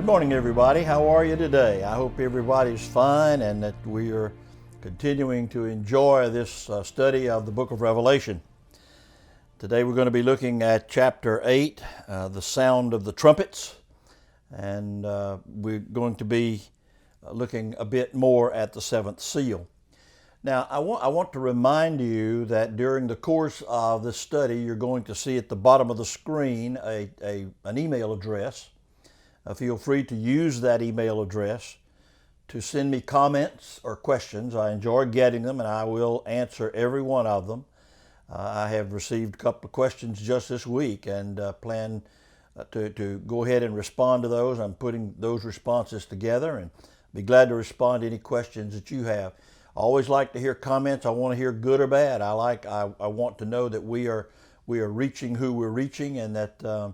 morning, everybody. How are you today? I hope everybody's fine and that we are continuing to enjoy this study of the book of Revelation. Today we're going to be looking at chapter 8, the sound of the trumpets, and we're going to be looking a bit more at the seventh seal. Now, I want to remind you that during the course of this study, you're going to see at the bottom of the screen an email address. Feel free to use that email address to send me comments or questions. I enjoy getting them, and I will answer every one of them. I have received a couple of questions just this week and plan to go ahead and respond to those. I'm putting those responses together and be glad to respond to any questions that you have. I always like to hear comments. I want to hear good or bad. I want to know that we are reaching who we're reaching, and that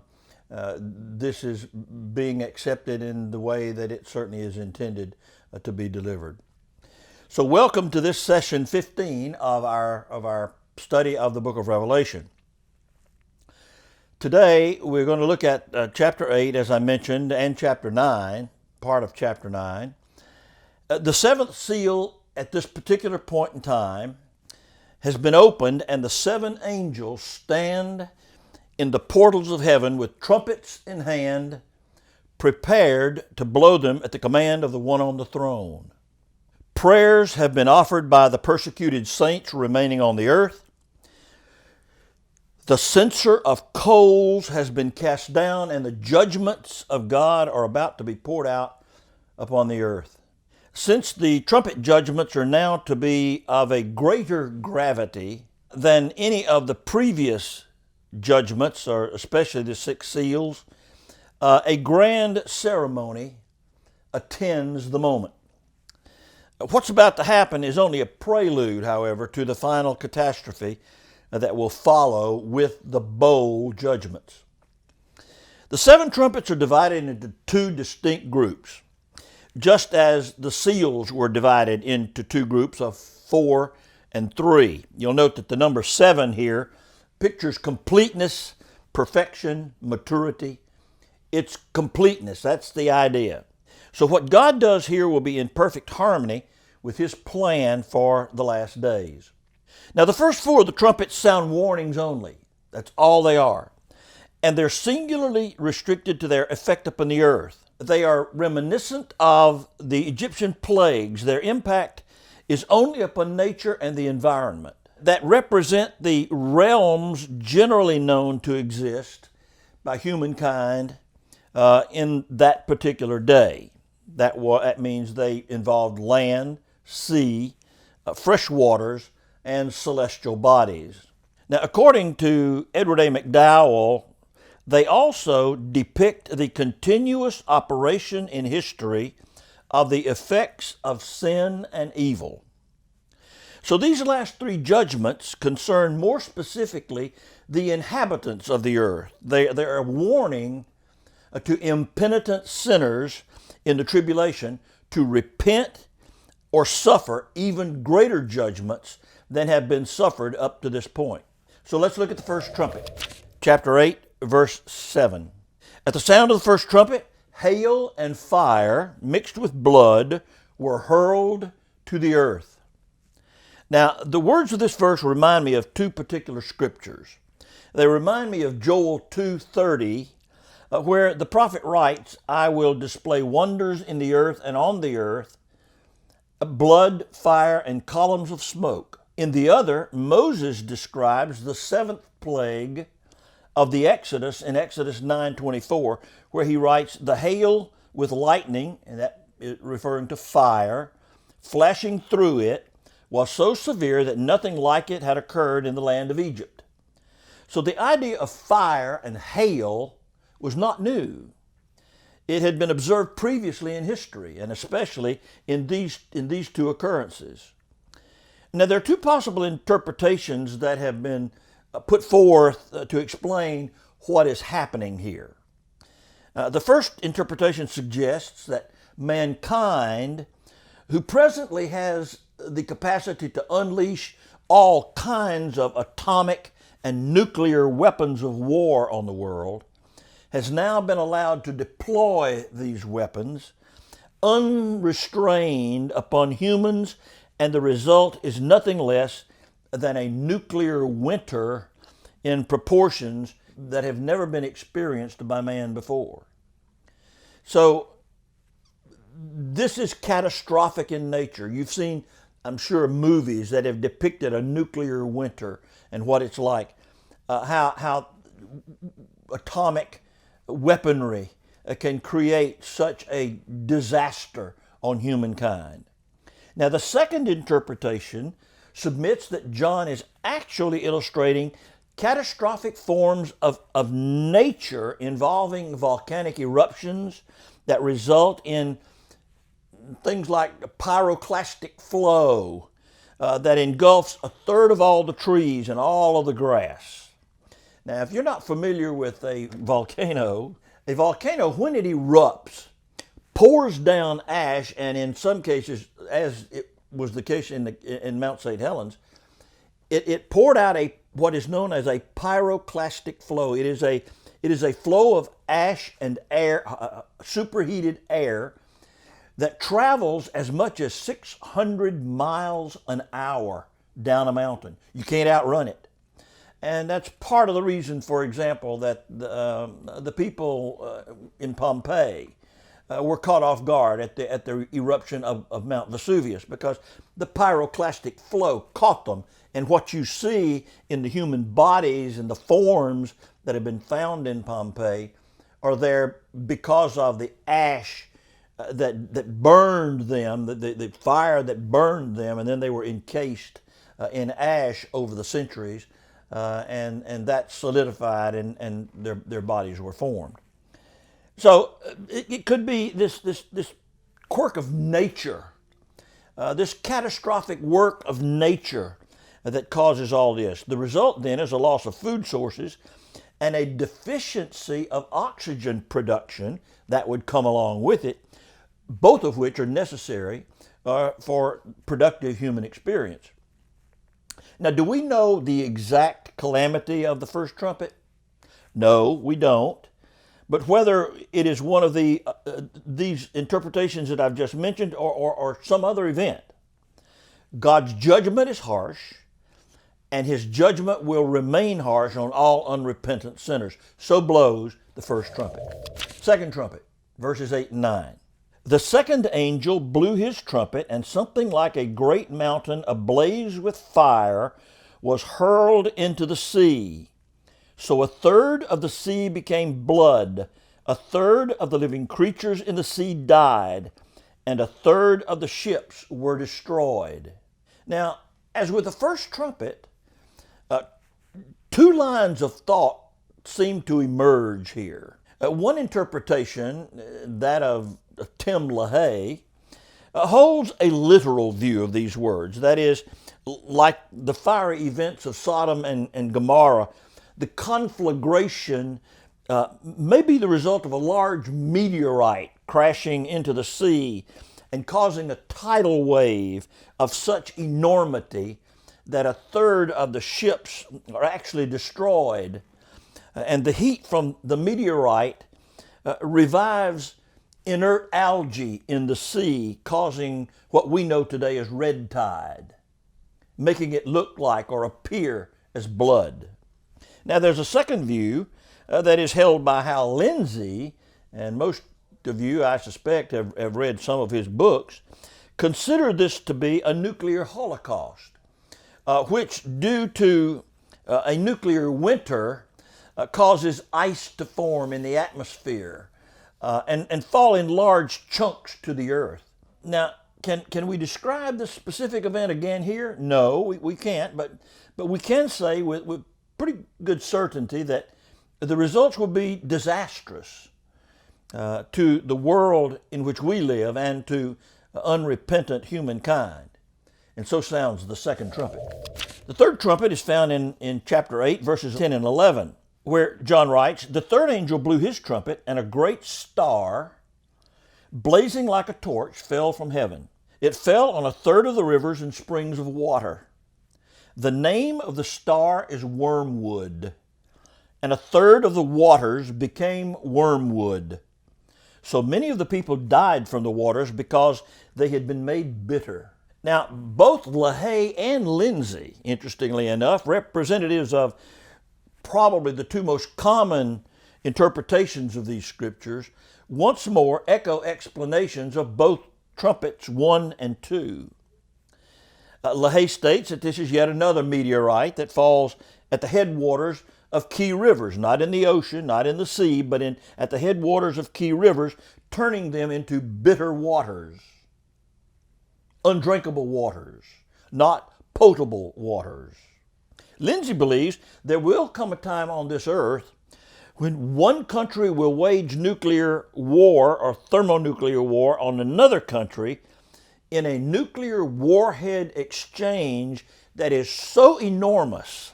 this is being accepted in the way that it certainly is intended to be delivered. So welcome to this session 15 of our study of the book of Revelation. Today we're going to look at chapter 8, as I mentioned, and chapter 9, part of chapter 9. The seventh seal at this particular point in time has been opened, and the seven angels stand in the portals of heaven with trumpets in hand, prepared to blow them at the command of the one on the throne. Prayers have been offered by the persecuted saints remaining on the earth. The censer of coals has been cast down, and the judgments of God are about to be poured out upon the earth. Since the trumpet judgments are now to be of a greater gravity than any of the previous judgments, or especially the six seals, a grand ceremony attends the moment. What's about to happen is only a prelude, however, to the final catastrophe that will follow with the bowl judgments. The seven trumpets are divided into two distinct groups, just as the seals were divided into two groups of 4 and 3. You'll note that the number 7 here pictures completeness, perfection, maturity. It's completeness. That's the idea. So what God does here will be in perfect harmony with His plan for the last days. Now, the first 4 of the trumpets sound warnings only. That's all they are. And they're singularly restricted to their effect upon the earth. They are reminiscent of the Egyptian plagues. Their impact is only upon nature and the environment that represent the realms generally known to exist by humankind in that particular day. That means they involved land, sea, fresh waters, and celestial bodies. Now, according to Edward A. McDowell, they also depict the continuous operation in history of the effects of sin and evil. So these last 3 judgments concern more specifically the inhabitants of the earth. They're a warning to impenitent sinners in the tribulation to repent or suffer even greater judgments than have been suffered up to this point. So let's look at the first trumpet. Chapter 8, verse 7. At the sound of the first trumpet, hail and fire mixed with blood were hurled to the earth. Now, the words of this verse remind me of 2 particular scriptures. They remind me of Joel 2:30, where the prophet writes, "I will display wonders in the earth and on the earth, blood, fire, and columns of smoke." In the other, Moses describes the 7th plague of the Exodus in Exodus 9:24, where he writes, "The hail with lightning," and that is referring to fire, "flashing through it, was so severe that nothing like it had occurred in the land of Egypt." So the idea of fire and hail was not new. It had been observed previously in history, and especially in these 2 occurrences. Now, there are 2 possible interpretations that have been put forth to explain what is happening here. The first interpretation suggests that mankind, who presently has the capacity to unleash all kinds of atomic and nuclear weapons of war on the world, has now been allowed to deploy these weapons unrestrained upon humans, and the result is nothing less than a nuclear winter in proportions that have never been experienced by man before. So this is catastrophic in nature. You've seen, I'm sure, movies that have depicted a nuclear winter and what it's like, how atomic weaponry can create such a disaster on humankind. Now, the second interpretation submits that John is actually illustrating catastrophic forms of nature involving volcanic eruptions that result in things like pyroclastic flow that engulfs a third of all the trees and all of the grass. Now, if you're not familiar with a volcano, when it erupts, pours down ash, and in some cases, as it was the case in Mount St. Helens, it poured out what is known as a pyroclastic flow. It is a flow of ash and air, superheated air, that travels as much as 600 miles an hour down a mountain. You can't outrun it. And that's part of the reason, for example, that the people in Pompeii were caught off guard at the eruption of Mount Vesuvius, because the pyroclastic flow caught them. And what you see in the human bodies and the forms that have been found in Pompeii are there because of the ash that burned them, the fire that burned them, and then they were encased in ash over the centuries, and that solidified, and their bodies were formed. So it could be this quirk of nature, this catastrophic work of nature that causes all this. The result then is a loss of food sources and a deficiency of oxygen production that would come along with it, both of which are necessary for productive human experience. Now, do we know the exact calamity of the first trumpet? No, we don't. But whether it is one of these interpretations that I've just mentioned or some other event, God's judgment is harsh, and his judgment will remain harsh on all unrepentant sinners. So blows the first trumpet. Second trumpet, verses 8 and 9. The second angel blew his trumpet, and something like a great mountain ablaze with fire was hurled into the sea. So a third of the sea became blood, a third of the living creatures in the sea died, and a third of the ships were destroyed. Now, as with the first trumpet, two lines of thought seem to emerge here. One interpretation, that of Tim LaHaye, holds a literal view of these words. That is, like the fiery events of Sodom and Gomorrah, the conflagration may be the result of a large meteorite crashing into the sea and causing a tidal wave of such enormity that a third of the ships are actually destroyed. And the heat from the meteorite revives inert algae in the sea, causing what we know today as red tide, making it look like or appear as blood. Now, there's a second view that is held by Hal Lindsey, and most of you, I suspect, have read some of his books. Consider this to be a nuclear holocaust, which, due to a nuclear winter, causes ice to form in the atmosphere and fall in large chunks to the earth. Now, can we describe this specific event again here? No, we can't, but we can say with pretty good certainty that the results will be disastrous to the world in which we live and to unrepentant humankind. And so sounds the second trumpet. The third trumpet is found in chapter 8, verses 10 and 11, where John writes, "The third angel blew his trumpet, and a great star, blazing like a torch, fell from heaven. It fell on a third of the rivers and springs of water. The name of the star is Wormwood, and a third of the waters became wormwood. So many of the people died from the waters because they had been made bitter. Now, both LaHaye and Lindsay, interestingly enough, representatives of probably the two most common interpretations of these scriptures, once more echo explanations of both trumpets 1 and 2. LaHaye states that this is yet another meteorite that falls at the headwaters of key rivers, not in the ocean, not in the sea, but at the headwaters of key rivers, turning them into bitter waters, undrinkable waters, not potable waters. Lindsay believes there will come a time on this earth when one country will wage nuclear war or thermonuclear war on another country in a nuclear warhead exchange that is so enormous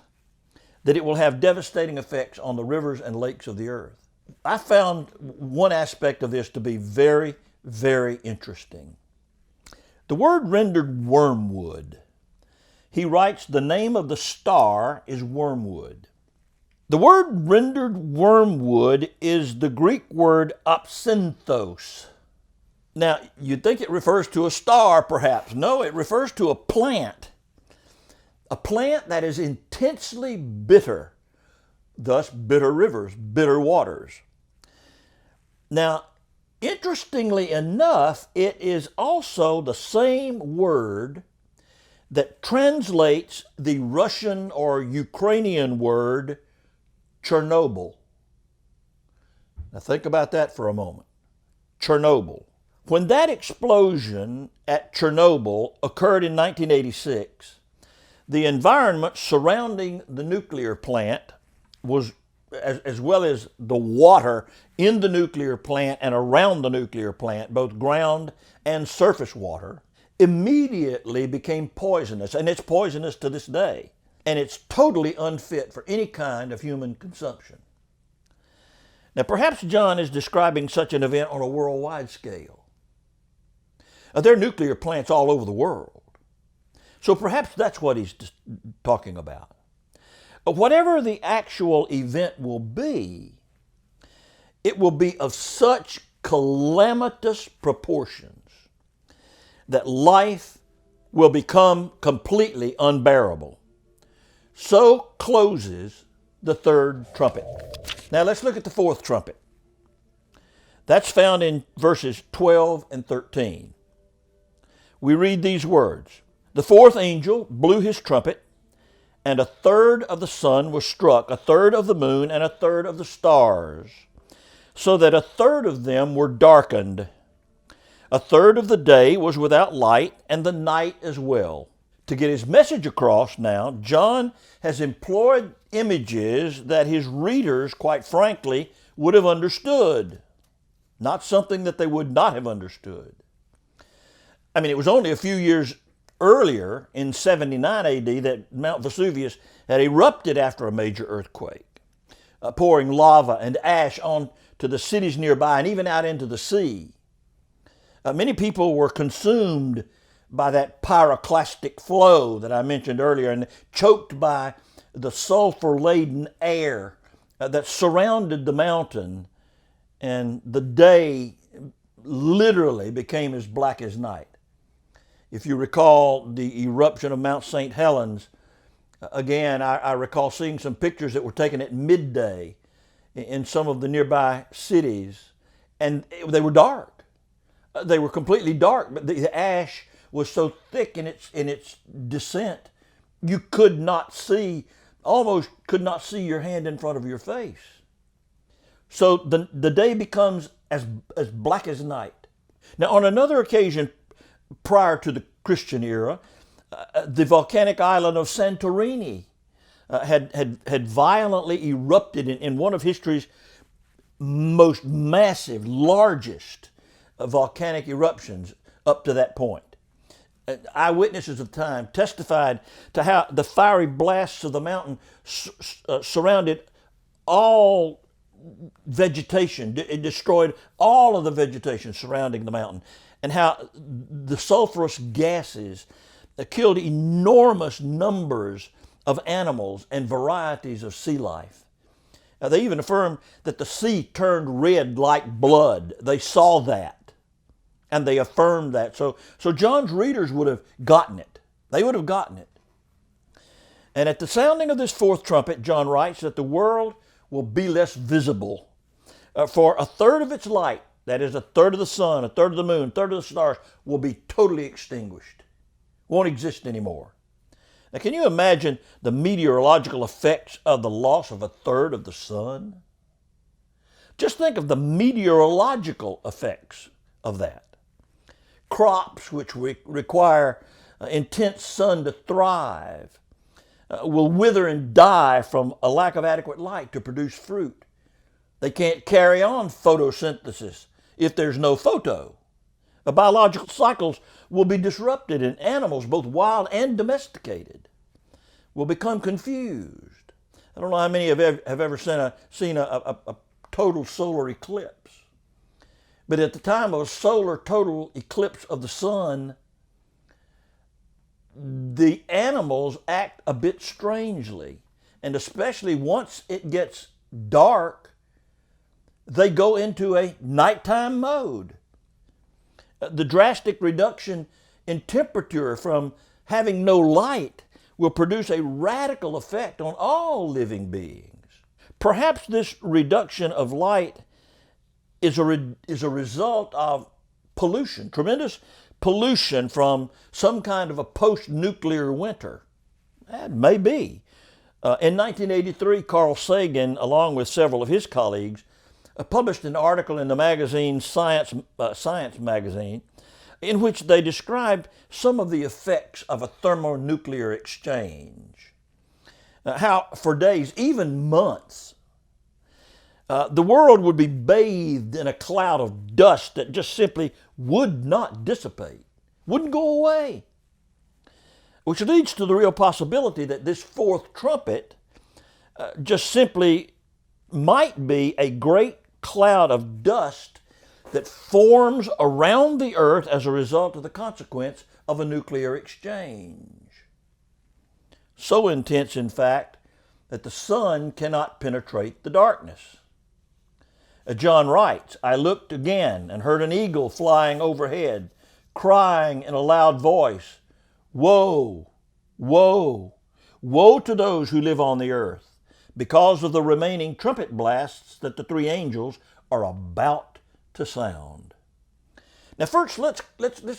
that it will have devastating effects on the rivers and lakes of the earth. I found one aspect of this to be very, very interesting. The word rendered wormwood, he writes, the name of the star is wormwood. The word rendered wormwood is the Greek word opsinthos. Now, you'd think it refers to a star, perhaps. No, it refers to a plant that is intensely bitter, thus bitter rivers, bitter waters. Now, interestingly enough, it is also the same word that translates the Russian or Ukrainian word Chernobyl. Now think about that for a moment. Chernobyl. When that explosion at Chernobyl occurred in 1986, the environment surrounding the nuclear plant was, as well as the water in the nuclear plant and around the nuclear plant, both ground and surface water, immediately became poisonous, and it's poisonous to this day. And it's totally unfit for any kind of human consumption. Now, perhaps John is describing such an event on a worldwide scale. There are nuclear plants all over the world. So perhaps that's what he's talking about. Whatever the actual event will be, it will be of such calamitous proportions that life will become completely unbearable. So closes the third trumpet. Now let's look at the fourth trumpet. That's found in verses 12 and 13. We read these words. The fourth angel blew his trumpet, and a third of the sun was struck, a third of the moon, and a third of the stars, so that a third of them were darkened. A third of the day was without light, and the night as well. To get his message across now, John has employed images that his readers, quite frankly, would have understood, not something that they would not have understood. I mean, it was only a few years earlier, in 79 AD, that Mount Vesuvius had erupted after a major earthquake, pouring lava and ash on to the cities nearby and even out into the sea. Many people were consumed by that pyroclastic flow that I mentioned earlier and choked by the sulfur-laden air that surrounded the mountain, and the day literally became as black as night. If you recall the eruption of Mount St. Helens, again, I recall seeing some pictures that were taken at midday in some of the nearby cities, and they were dark. They were completely dark, but the ash was so thick in its descent, you could not see, almost could not see your hand in front of your face. So the day becomes as black as night. Now, on another occasion prior to the Christian era, the volcanic island of Santorini had violently erupted in one of history's most massive, largest volcanic eruptions up to that point. Eyewitnesses of the time testified to how the fiery blasts of the mountain surrounded all vegetation. It destroyed all of the vegetation surrounding the mountain, and how the sulfurous gases killed enormous numbers of animals and varieties of sea life. They even affirm that the sea turned red like blood. They saw that, and they affirmed that. So John's readers would have gotten it. They would have gotten it. And at the sounding of this fourth trumpet, John writes that the world will be less visible. For a third of its light, that is a third of the sun, a third of the moon, a third of the stars, will be totally extinguished. Won't exist anymore. Now, can you imagine the meteorological effects of the loss of a third of the sun? Just think of the meteorological effects of that. Crops which require intense sun to thrive will wither and die from a lack of adequate light to produce fruit. They can't carry on photosynthesis if there's no photo. The biological cycles will be disrupted, and animals, both wild and domesticated, will become confused. I don't know how many have ever seen a total solar eclipse. But at the time of a solar total eclipse of the sun, the animals act a bit strangely. And especially once it gets dark, they go into a nighttime mode. The drastic reduction in temperature from having no light will produce a radical effect on all living beings. Perhaps this reduction of light is a result of pollution, tremendous pollution from some kind of a post-nuclear winter. That may be. In 1983, Carl Sagan, along with several of his colleagues, published an article in the magazine Science magazine, in which they described some of the effects of a thermonuclear exchange. How for days, even months, the world would be bathed in a cloud of dust that just simply would not dissipate, wouldn't go away. Which leads to the real possibility that this fourth trumpet just simply might be a great cloud of dust that forms around the earth as a result of the consequence of a nuclear exchange. So intense, in fact, that the sun cannot penetrate the darkness. John writes, "I looked again and heard an eagle flying overhead, crying in a loud voice, 'Woe, woe, woe to those who live on the earth, because of the remaining trumpet blasts that the three angels are about to sound.'" Now first, let's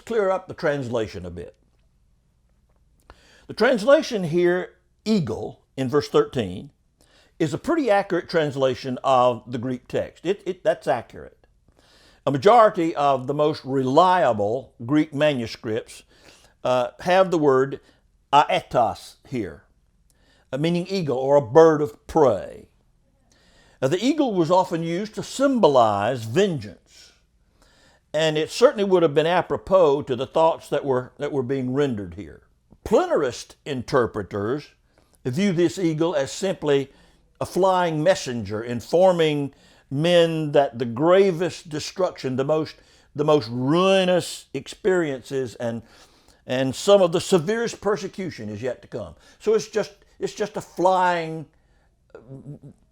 clear up the translation a bit. The translation here, eagle, in verse 13, is a pretty accurate translation of the Greek text. That's accurate. A majority of the most reliable Greek manuscripts have the word aetos here, meaning eagle or a bird of prey. The eagle was often used to symbolize vengeance, and it certainly would have been apropos to the thoughts that were being rendered here. Plenarist interpreters view this eagle as simply a flying messenger informing men that the gravest destruction, the most ruinous experiences, and some of the severest persecution is yet to come. So it's just a flying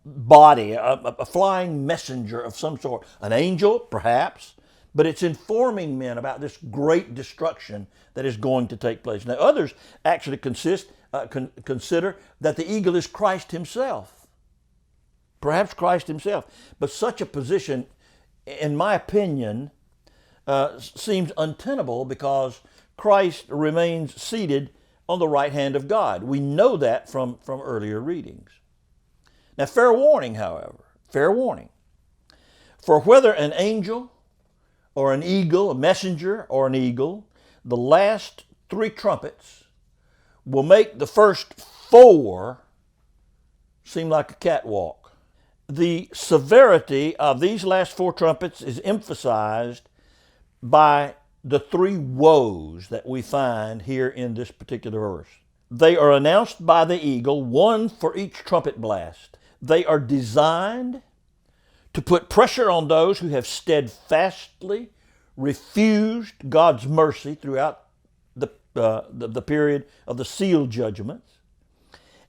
body, a flying messenger of some sort, an angel perhaps, but it's informing men about this great destruction that is going to take place. Now others actually consider that the eagle is Christ himself. Perhaps Christ himself. But such a position, in my opinion, seems untenable because Christ remains seated on the right hand of God. We know that from earlier readings. Now, fair warning, however, fair warning. For whether an angel or an eagle, a messenger or an eagle, the last three trumpets will make the first four seem like a catwalk. The severity of these last four trumpets is emphasized by the three woes that we find here in this particular verse. They are announced by the eagle, one for each trumpet blast. They are designed to put pressure on those who have steadfastly refused God's mercy throughout the period of the seal judgments.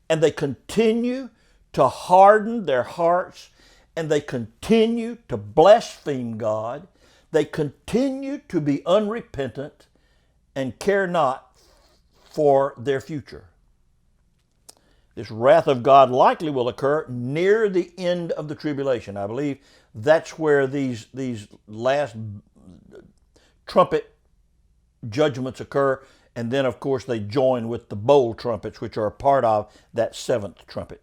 And they continue to harden their hearts, and they continue to blaspheme God. They continue to be unrepentant and care not for their future. This wrath of God likely will occur near the end of the tribulation. I believe that's where these last trumpet judgments occur, and then of course they join with the bowl trumpets, which are a part of that seventh trumpet.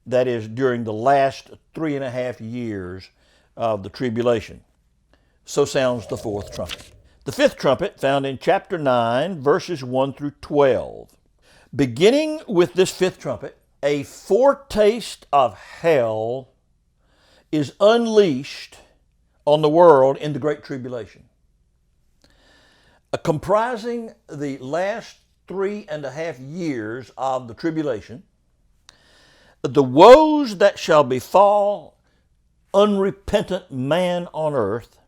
That is during the last 3.5 years of the tribulation. So sounds the fourth trumpet. The fifth trumpet, found in chapter 9, verses 1 through 12. Beginning with this fifth trumpet, a foretaste of hell is unleashed on the world in the Great Tribulation. Comprising the last 3.5 years of the tribulation, the woes that shall befall unrepentant man on earth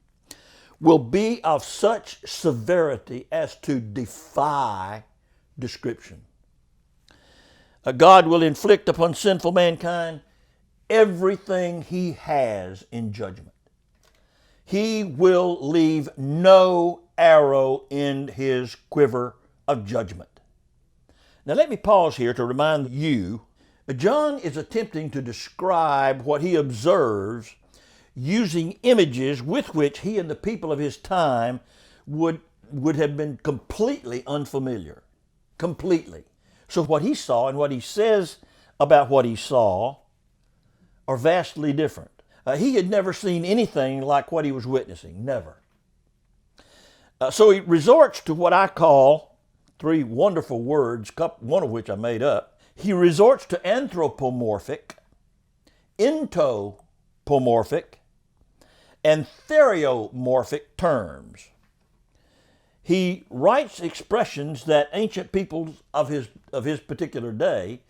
will be of such severity as to defy description. God will inflict upon sinful mankind everything he has in judgment. He will leave no arrow in his quiver of judgment. Now let me pause here to remind you, John is attempting to describe what he observes using images with which he and the people of his time would have been completely unfamiliar. Completely. So what he saw and what he says about what he saw are vastly different. He had never seen anything like what he was witnessing, never. So he resorts to what I call three wonderful words, one of which I made up. He resorts to anthropomorphic, entopomorphic, and theriomorphic terms. He writes expressions that ancient peoples of his particular day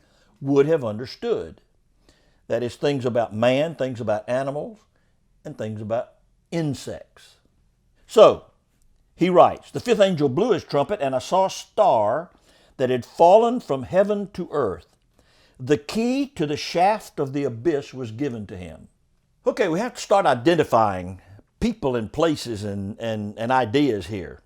would have understood. That is, things about man, things about animals, and things about insects. So, he writes, the fifth angel blew his trumpet, and I saw a star that had fallen from heaven to earth. The key to the shaft of the abyss was given to him. Okay, we have to start identifying people and places and ideas here.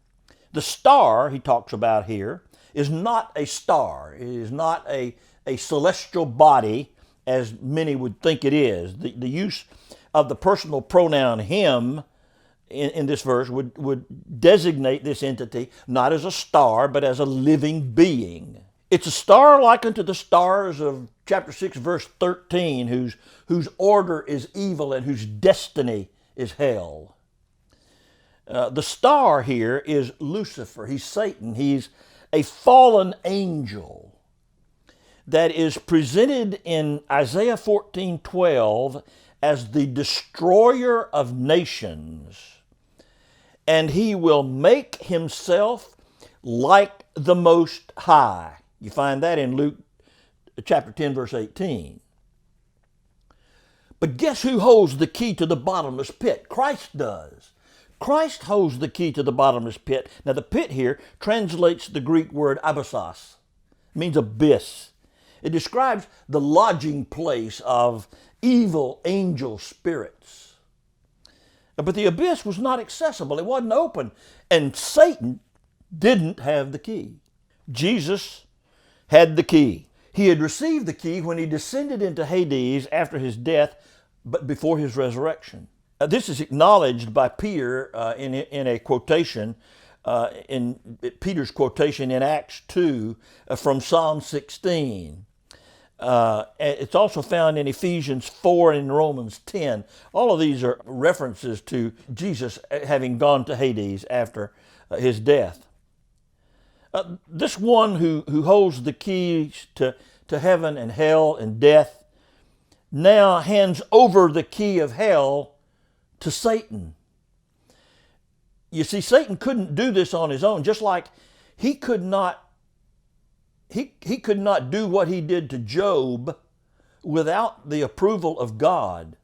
The star he talks about here is not a star. It is not a celestial body as many would think it is. The use of the personal pronoun him in this verse would designate this entity not as a star, but as a living being. It's a star like unto the stars of chapter 6, verse 13, whose order is evil and whose destiny is hell. The star here is Lucifer. He's Satan. He's a fallen angel that is presented in Isaiah 14:12 as the destroyer of nations. And he will make himself like the Most High. You find that in Luke chapter 10, verse 18. But guess who holds the key to the bottomless pit? Christ does. Christ holds the key to the bottomless pit. Now the pit here translates the Greek word abyssos. It means abyss. It describes the lodging place of evil angel spirits. But the abyss was not accessible. It wasn't open. And Satan didn't have the key. Jesus had the key. He had received the key when he descended into Hades after his death, but before his resurrection. This is acknowledged by Peter in a quotation, in Peter's quotation in Acts 2 from Psalm 16. It's also found in Ephesians 4 and in Romans 10. All of these are references to Jesus having gone to Hades after his death. This one who holds the keys to heaven and hell and death now hands over the key of hell to Satan. You see, Satan couldn't do this on his own, just like he could not do what he did to Job without the approval of God.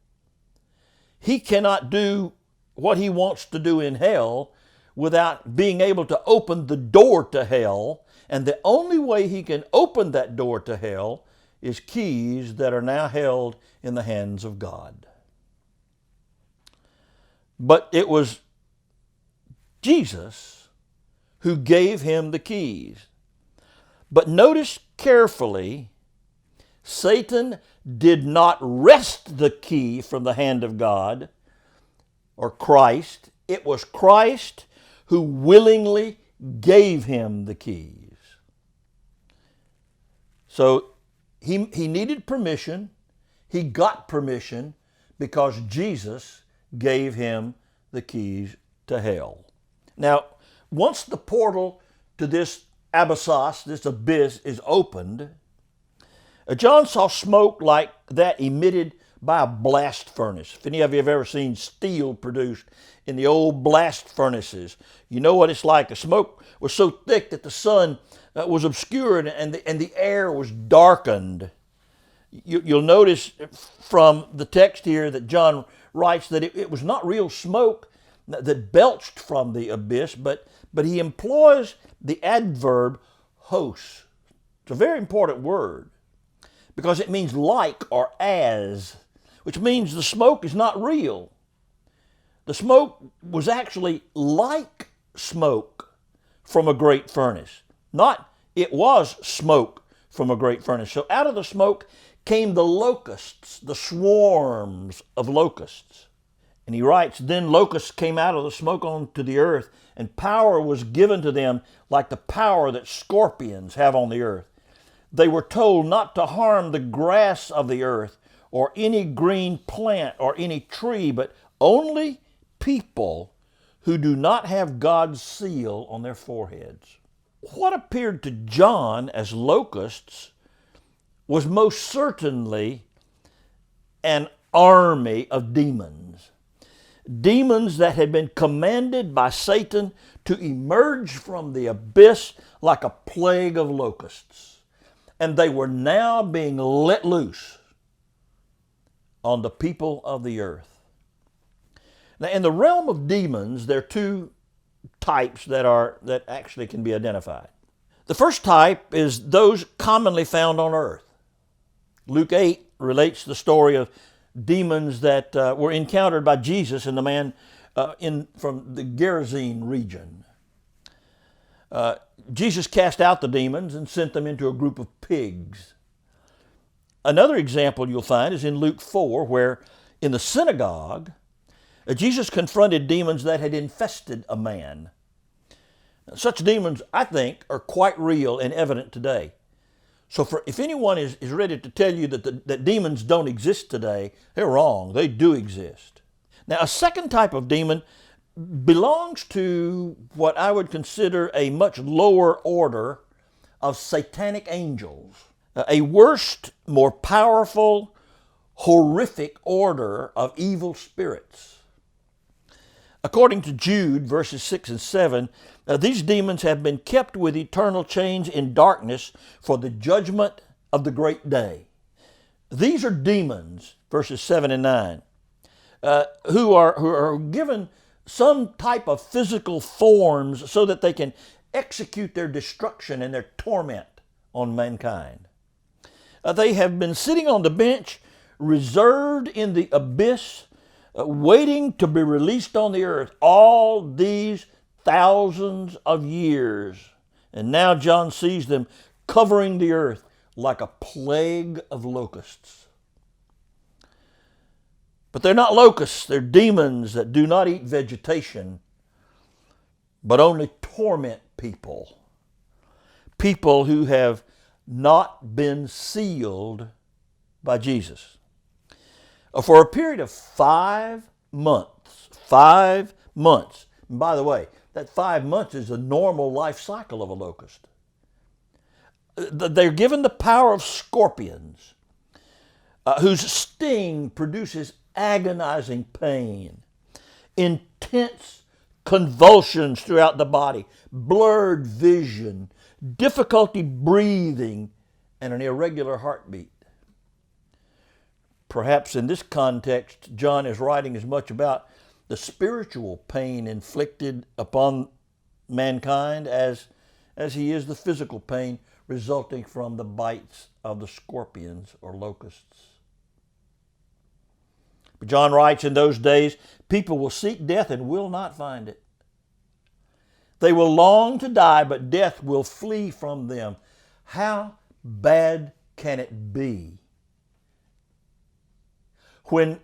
He cannot do what he wants to do in hell without being able to open the door to hell. And the only way he can open that door to hell is keys that are now held in the hands of God. But it was Jesus who gave him the keys. But notice carefully, Satan did not wrest the key from the hand of God or Christ. It was Christ who willingly gave him the keys. So he needed permission. He got permission because Jesus gave him the keys to hell. Now, once the portal to this abyssos, this abyss, is opened, John saw smoke like that emitted by a blast furnace. If any of you have ever seen steel produced in the old blast furnaces, you know what it's like. The smoke was so thick that the sun was obscured and the air was darkened. You'll notice from the text here that John writes that it was not real smoke that belched from the abyss, but he employs the adverb hos. It's a very important word because it means like or as, which means the smoke is not real. The smoke was actually like smoke from a great furnace, not it was smoke from a great furnace. So out of the smoke came the locusts, the swarms of locusts. And he writes, then locusts came out of the smoke onto the earth, and power was given to them like the power that scorpions have on the earth. They were told not to harm the grass of the earth, or any green plant, or any tree, but only people who do not have God's seal on their foreheads. What appeared to John as locusts was most certainly an army of demons. Demons that had been commanded by Satan to emerge from the abyss like a plague of locusts. And they were now being let loose on the people of the earth. Now, in the realm of demons, there are two types that actually can be identified. The first type is those commonly found on earth. Luke 8 relates the story of demons that were encountered by Jesus and the man from the Gerasene region. Jesus cast out the demons and sent them into a group of pigs. Another example you'll find is in Luke 4, where in the synagogue, Jesus confronted demons that had infested a man. Such demons, I think, are quite real and evident today. So if anyone is ready to tell you that demons don't exist today, they're wrong. They do exist. Now, a second type of demon belongs to what I would consider a much lower order of satanic angels, a worse, more powerful, horrific order of evil spirits. According to Jude, verses 6 and 7, these demons have been kept with eternal chains in darkness for the judgment of the great day. These are demons, verses 7 and 9, who are given some type of physical forms so that they can execute their destruction and their torment on mankind. They have been sitting on the bench, reserved in the abyss, waiting to be released on the earth all these thousands of years. And now John sees them covering the earth like a plague of locusts. But they're not locusts, they're demons that do not eat vegetation, but only torment people. People who have not been sealed by Jesus. For a period of 5 months. 5 months. And by the way, that 5 months is the normal life cycle of a locust. They're given the power of scorpions, whose sting produces agonizing pain, intense convulsions throughout the body, blurred vision, difficulty breathing, and an irregular heartbeat. Perhaps in this context, John is writing as much about the spiritual pain inflicted upon mankind as he is the physical pain resulting from the bites of the scorpions or locusts. But John writes, in those days, people will seek death and will not find it. They will long to die, but death will flee from them. How bad can it be when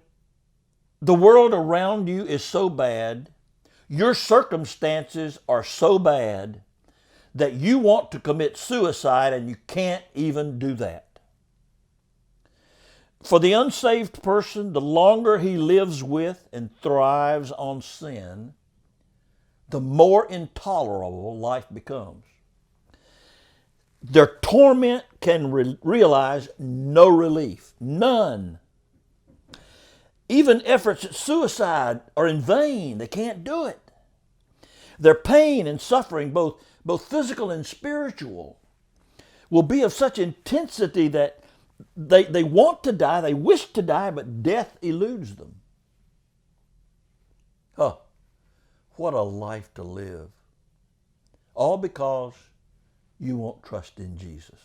the world around you is so bad, your circumstances are so bad, that you want to commit suicide and you can't even do that? For the unsaved person, the longer he lives with and thrives on sin, the more intolerable life becomes. Their torment can realize no relief, none. Even efforts at suicide are in vain. They can't do it. Their pain and suffering, both physical and spiritual, will be of such intensity that they want to die, they wish to die, but death eludes them. Oh, what a life to live. All because you won't trust in Jesus.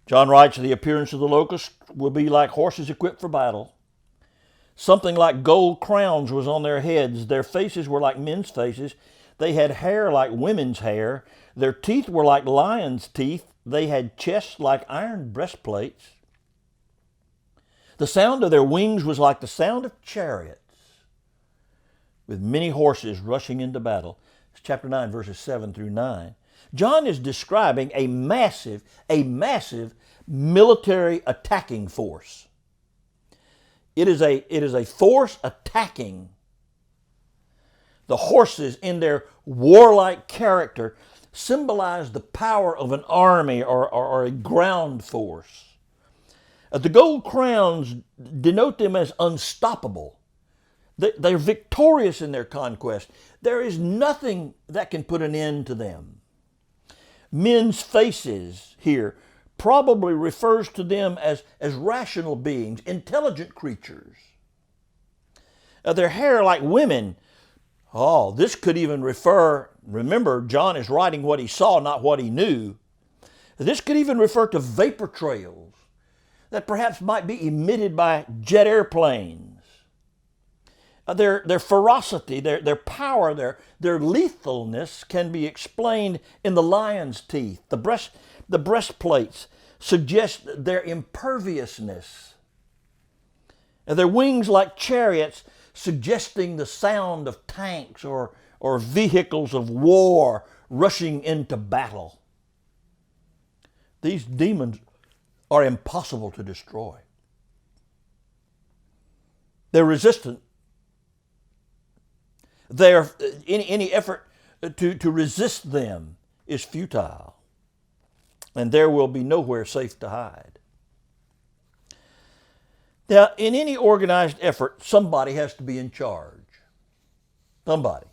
John writes, the appearance of the locusts will be like horses equipped for battle. Something like gold crowns was on their heads. Their faces were like men's faces. They had hair like women's hair. Their teeth were like lions' teeth. They had chests like iron breastplates. The sound of their wings was like the sound of chariots, with many horses rushing into battle. It's chapter 9, verses 7 through 9. John is describing a massive military attacking force. It is a force attacking. The horses, in their warlike character, symbolize the power of an army or a ground force. The gold crowns denote them as unstoppable. They're victorious in their conquest. There is nothing that can put an end to them. Men's faces here probably refers to them as rational beings, intelligent creatures. Their hair like women. Oh, this could even refer, remember, John is writing what he saw, not what he knew. This could even refer to vapor trails that perhaps might be emitted by jet airplanes. Their ferocity, their power, their lethalness can be explained in the lion's teeth. The breastplates suggest their imperviousness. And their wings like chariots, suggesting the sound of tanks or vehicles of war rushing into battle. These demons are impossible to destroy. They're resistant. Any effort to resist them is futile, and there will be nowhere safe to hide. Now, in any organized effort, somebody has to be in charge. Somebody.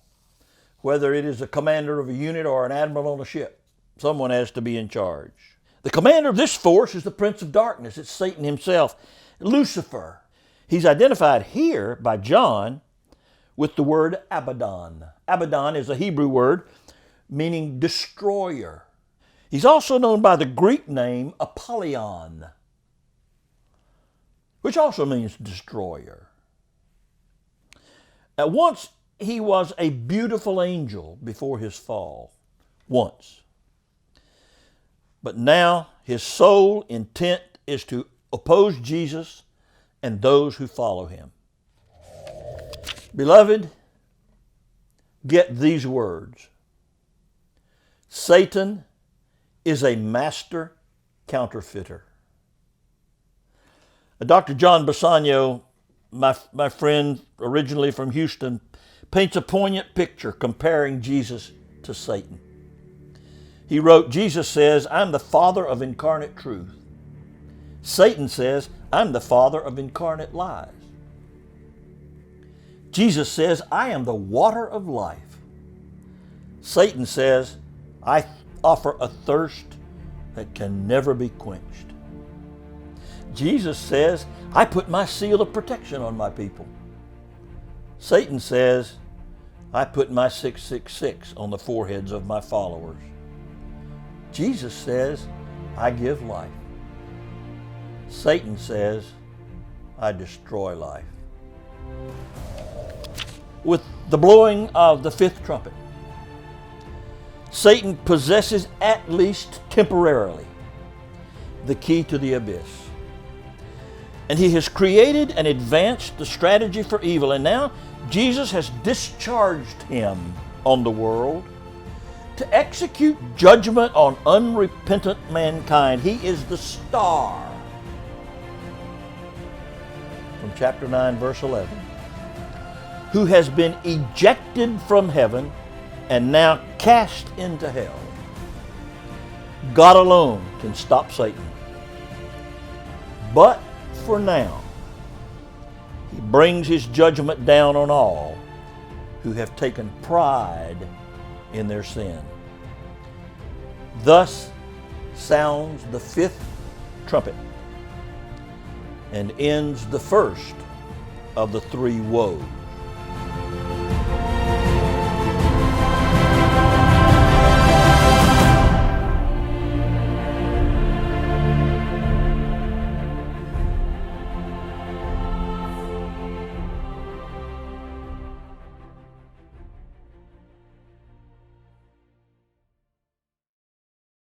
Whether it is a commander of a unit or an admiral on a ship, someone has to be in charge. The commander of this force is the prince of darkness. It's Satan himself, Lucifer. He's identified here by John with the word Abaddon. Abaddon is a Hebrew word meaning destroyer. He's also known by the Greek name Apollyon, which also means destroyer. At once he was a beautiful angel before his fall. Once. But now his sole intent is to oppose Jesus and those who follow him. Beloved, get these words. Satan is a master counterfeiter. Dr. John Bassanio, my friend originally from Houston, paints a poignant picture comparing Jesus to Satan. He wrote, Jesus says, I'm the father of incarnate truth. Satan says, I'm the father of incarnate lies. Jesus says, I am the water of life. Satan says, I offer a thirst that can never be quenched. Jesus says, I put my seal of protection on my people. Satan says, I put my 666 on the foreheads of my followers. Jesus says, I give life. Satan says, I destroy life. With the blowing of the fifth trumpet, Satan possesses, at least temporarily, the key to the abyss. And he has created and advanced the strategy for evil. And now Jesus has discharged him on the world to execute judgment on unrepentant mankind. He is the star. From chapter 9, verse 11. Who has been ejected from heaven and now cast into hell. God alone can stop Satan. But for now, he brings his judgment down on all who have taken pride in their sin. Thus sounds the fifth trumpet and ends the first of the three woes.